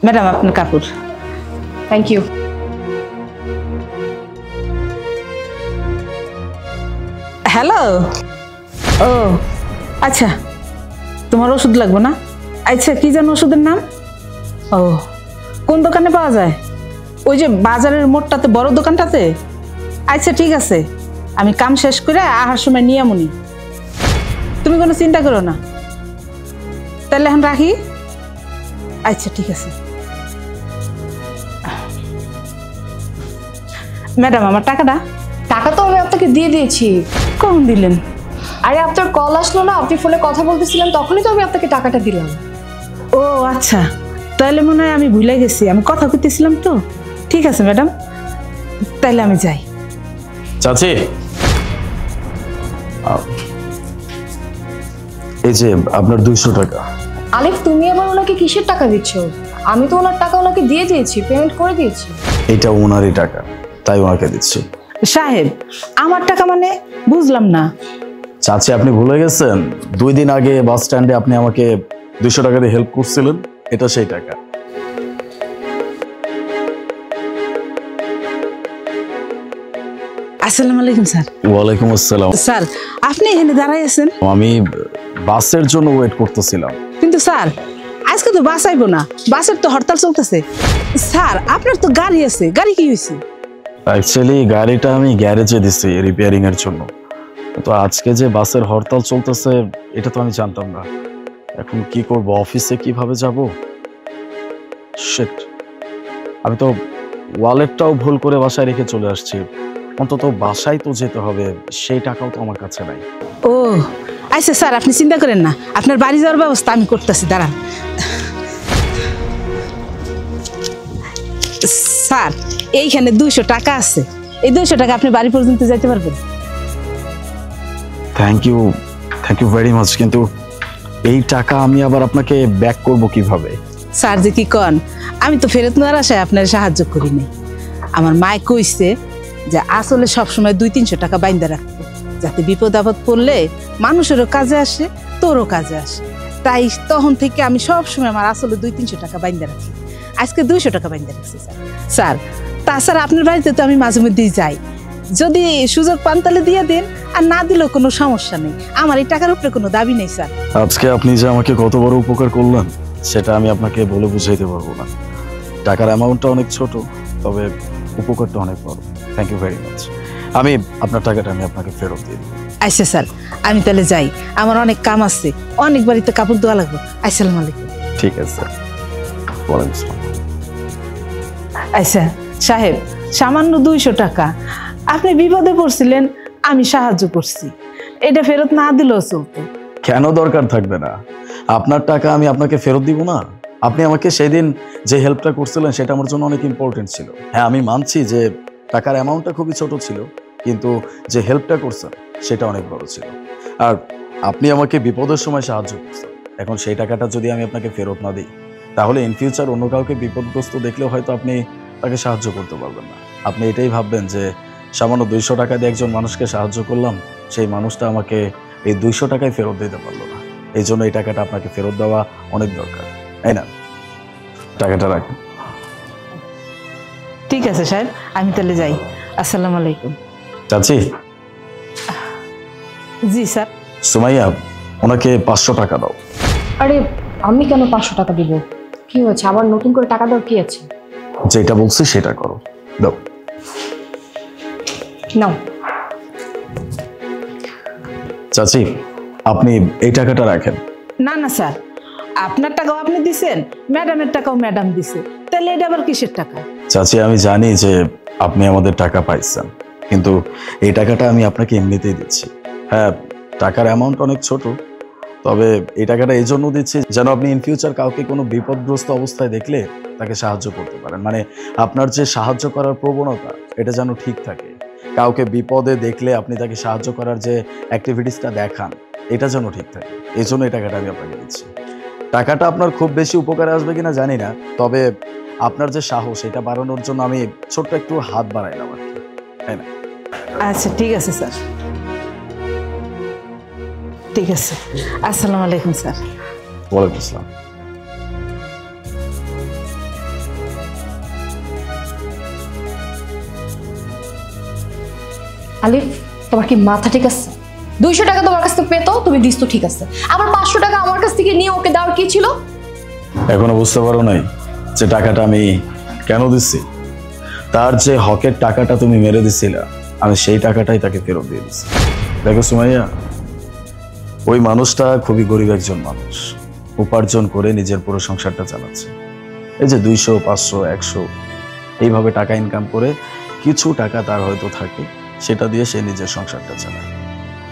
Madam আপনার কাপড়। Thank you. Hello. ও আচ্ছা, তোমার ওষুধ লাগবে না? আচ্ছা, কি যেন ওষুধের নাম? ও, কোন দোকানে পাওয়া যায়? ওই যে বাজারের মোড়টাতে, বড় দোকানটাতে? আচ্ছা ঠিক আছে, আমি কাম শেষ করে আহার সময় নিয়ে আমুনি। তুমি কোনো চিন্তা করো না। তাহলে এখন রাখি। আচ্ছা ঠিক আছে। ম্যাডাম আমার টাকাটা? টাকা তো আমি আপনাকে দিয়ে দিয়েছি। কখন দিলেন? আরে আপনার কল আসলো না, আপনি ফোনে কথা বলতেছিলেন, তখনই তো আমি আপনাকে টাকাটা দিলাম। ও আচ্ছা, তাহলে মনে হয় আমি ভুলে গেছি, আমি কথা কইতেছিলাম তো। ঠিক আছে ম্যাডাম, তাহলে আমি যাই। চাচি, এই যে আপনার 200 টাকা। আলিফ, তুমি আবার ওনাকে কিসের টাকা দিচ্ছ? আমি তো ওনার টাকা ওনাকে দিয়ে দিয়েছি, পেমেন্ট করে দিয়েছি। এটা ওনারই টাকা, তাই ওনাকে দিচ্ছি। সাহেব, আমার টাকা মানে? বুঝলাম না। চাচি, আপনি ভুলে গেছেন 2 দিন আগে বাস স্ট্যান্ডে আপনি আমাকে 200 টাকা দিয়ে হেল্প করছিলেন? এটা সেই টাকা। আসসালামু আলাইকুম স্যার। ওয়ালাইকুম আসসালাম। স্যার, আপনি এখানে দাঁড়ায় আছেন? আমি বাসের জন্য ওয়েট করতেছিলাম। কিন্তু স্যার, আজকে তো বাস আইবো না, বাসের তো হরতাল চলতেছে। স্যার, আপনার তো গাড়ি আছে, গাড়ি কি হয়েছে? অ্যাকচুয়ালি গাড়িটা আমি গ্যারেজে দিছি রিপেয়ারিং এর জন্য। তো আজকে যে বাসের হরতাল চলতেছে এটা তো আমি জানতাম না। এখন কি করব, অফিসে কিভাবে যাব? শিট, আমি তো ওয়ালেটটাও ভুল করে বাসায় রেখে চলে আসছি। অন্তত বাসায় তো যেতে হবে, সেই টাকাও তো আমার কাছে নাই। ও আচ্ছা স্যার, আপনি চিন্তা করেন না, আপনার বাড়ি যাওয়ার ব্যবস্থা আমি করতেছি, দাঁড়ান। স্যার, এইখানে 200 টাকা আছে, এই 200 টাকা আপনি বাড়ি পর্যন্ত যাইতে পারবেন। থ্যাংক ইউ ভেরি মাচ, কিন্তু এই টাকা আমি আবার আপনাকে ব্যাক করব কিভাবে? স্যার যে কি কন, আমি তো ফেরত নেওয়ার আশায় আপনার সাহায্য করি নাই। আমার মায় কইছে যে আসলে সবসময় 200-300 টাকা বাইন্দা রাখতো, যাতে বিপদ আপদ পড়লে মানুষেরও কাজে আসে, তোরও কাজে আসে। তাই তখন থেকে আমি সবসময় আমার আসলে 200-300 টাকা বাইন্দা রাখি। আজকে 200 টাকা বাইন্দা রাখছি স্যার। স্যার, তাছাড়া আপনার বাড়িতে তো আমি মাঝে মধ্যেই যাই, যদি সুযোগ পান তাহলে দিয়ে দিন, আর না দিলেও কোনো সমস্যা নেই, আমার এই টাকার উপরে কোনো দাবি নেই স্যার। আজকে আপনি যে আমাকে কত বড় উপকার করলেন সেটা আমি আপনাকে বলে বুঝাইতে পারবো না। টাকার অ্যামাউন্টটা অনেক ছোট, তবে উপকারটা অনেক বড়। Thank you very much. আমি আপনার টাকাটা আমি আপনাকে ফেরত দিয়ে দিব। আচ্ছা স্যার, আমি তাহলে যাই, আমার অনেক কাম আছে, অনেক বাড়িতে কাপড় ধোয়া লাগবে। আসসালামু আলাইকুম। ঠিক আছে, ওয়ালাইকুম আসসালাম। আচ্ছা সাহেব, সামান্য 200 টাকা, আপনি বিপদে পড়ছিলেন, আমি সাহায্য করছি, এটা ফেরত না দিলেও চলতো। কেন দরকার থাকবে না? আপনার টাকা আমি আপনাকে ফেরত দিব না? আপনি আমাকে সেদিন যে হেল্পটা করছিলেন সেটা আমার জন্য অনেক ইম্পর্টেন্ট ছিল। হ্যাঁ, আমি মানছি যে টাকার অ্যামাউন্টটা খুবই ছোট ছিল, কিন্তু যে হেল্পটা করছেন সেটা অনেক বড় ছিল। আর আপনি আমাকে বিপদের সময় সাহায্য করছেন, এখন সেই টাকাটা যদি আমি আপনাকে ফেরত না দিই, তাহলে ইন ফিউচার অন্য কাউকে বিপদগ্রস্ত দেখলেও হয়তো আপনি তাকে সাহায্য করতে পারবেন না। আপনি এটাই ভাববেন যে সামান্য 200 টাকা দিয়ে একজন মানুষকে সাহায্য করলাম, সেই মানুষটা আমাকে এই 200 টাকায় ফেরত দিতে পারলো না। এই জন্য এই টাকাটা আপনাকে ফেরত দেওয়া অনেক দরকার, তাই না? টাকাটা রাখুন। ঠিক আছে সাহেব, আমি তাহলে যাই। আসসালামু আলাইকুম। চাচি। জি স্যার। সুমাইয়া, ওনাকে 500 টাকা দাও। আরে আমি কেন 500 টাকা দিব? কি হয়েছে, আবার নতুন করে টাকা দেওয়ার কি আছে? যেটা বলছি সেটা করো, দাও। নাও। চাচি, আপনি এই টাকাটা রাখেন। না না স্যার, আপনার টাকাও আপনি দিছেন, ম্যাডামের টাকাও ম্যাডাম দিছে, তাহলে এটা আবার কিসের টাকা? চাচি, আমি জানি যে আপনি আমাদের টাকা পাইছেন, কিন্তু এই টাকাটা আমি আপনাকে এমনিতেই দিচ্ছি। হ্যাঁ, টাকার অ্যামাউন্ট অনেক ছোট, তবে এই টাকাটা এই জন্য দিচ্ছি যেন আপনি ইন ফিউচার কাউকে কোনো বিপদগ্রস্ত অবস্থায় দেখলে তাকে সাহায্য করতে পারেন। মানে আপনার যে সাহায্য করার প্রবণতা এটা যেন ঠিক থাকে। কাউকে বিপদে দেখলে আপনি তাকে সাহায্য করার যে অ্যাক্টিভিটিসটা দেখান এটা যেন ঠিক থাকে, এই জন্য এই টাকাটা আমি আপনাকে দিচ্ছি। টাকাটা আপনার খুব বেশি উপকারে আসবে কিনা জানি না, তবে আপনার যে সাহস এটা বাড়ানোর জন্য আমি ছোট্ট একটু হাত বাড়াইলাম আর কি, তাই না? আচ্ছা ঠিক আছে স্যার, ঠিক আছে। আসসালামু আলাইকুম স্যার। ওয়ালাইকুম আসসালাম। আলিফ, তোমার কি মাথা ঠিক আছে? 200 টাকা তোমার কাছ থেকে পেতো, তুমি দিস তো ঠিক আছে, আবার 500 টাকা আমার কাছ থেকে নিয়ে ওকে দেওয়ার কি ছিল? এখনো বুঝতে পারো নাই যে টাকাটা আমি কেন দিচ্ছি? তার যে হকের টাকাটা তুমি মেরে দিছিলে, আমি সেই টাকাটাই তাকে ফেরত দিয়ে দিচ্ছি। দেখো সুমাইয়া, ওই মানুষটা খুবই গরিব একজন মানুষ, উপার্জন করে নিজের পুরো সংসারটা চালাচ্ছে। এই যে 200, 500, 100 এইভাবে টাকা ইনকাম করে কিছু টাকা তার হয়তো থাকে, সেটা দিয়ে সে নিজের সংসারটা চালায়।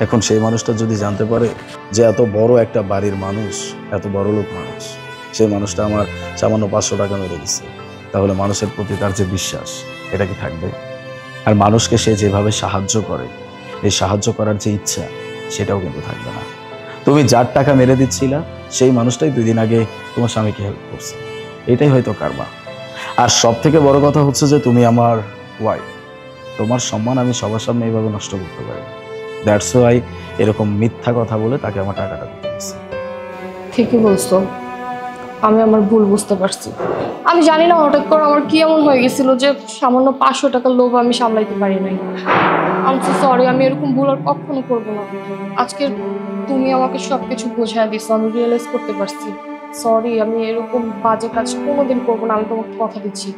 এখন সেই মানুষটা যদি জানতে পারে যে এত বড় একটা বাড়ির মানুষ, এত বড় লোক মানুষ, সেই মানুষটা আমার সামান্য 500 টাকা মেরে দিচ্ছে, তাহলে মানুষের প্রতি তার যে বিশ্বাস, এটা কি থাকবে? আর মানুষকে সে যেভাবে সাহায্য করে, এই সাহায্য করার যে ইচ্ছা, সেটাও কিন্তু থাকবে না। তুমি যার টাকা মেরে দিচ্ছিলা, সেই মানুষটাই 2 দিন আগে তোমার স্বামীকে হেল্প করছে। এটাই হয়তো কারবা। আর সব থেকে বড় কথা হচ্ছে যে তুমি আমার ওয়াইফ, তোমার সম্মান আমি সবার সামনে এইভাবে নষ্ট করতে পারি। দ্যাটস ওয়াই এরকম মিথ্যা কথা বলে তাকে আমার টাকাটা দিতে হচ্ছে। ঠিকই বলছো, আমি আমার ভুল বুঝতে পারছি। আমি জানি না হঠাৎ করে আমার কি এমন হয়ে গেছিল যে সামান্য 500 টাকার লোভ আমি সামলাইতে পারি নাই। আমি সো সরি, আমি এরকম ভুল আর কখনো করবো না। আজকে তুমি আমাকে সবকিছু বোঝায় দিছো, আমি রিয়েলাইজ করতে পারছি। সরি, আমি এরকম বাজে কাজ কোনোদিন করবো না, আমি তোমাকে কথা দিচ্ছি।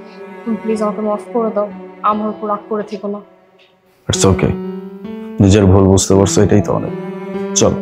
তুমি প্লিজ আমাকে মাফ করে দাও, আমার উপর রাগ করে থেকো না। ইটস ওকে, নিজের ভুল বুঝতে পারছো, এটাই তো অনেক। চল।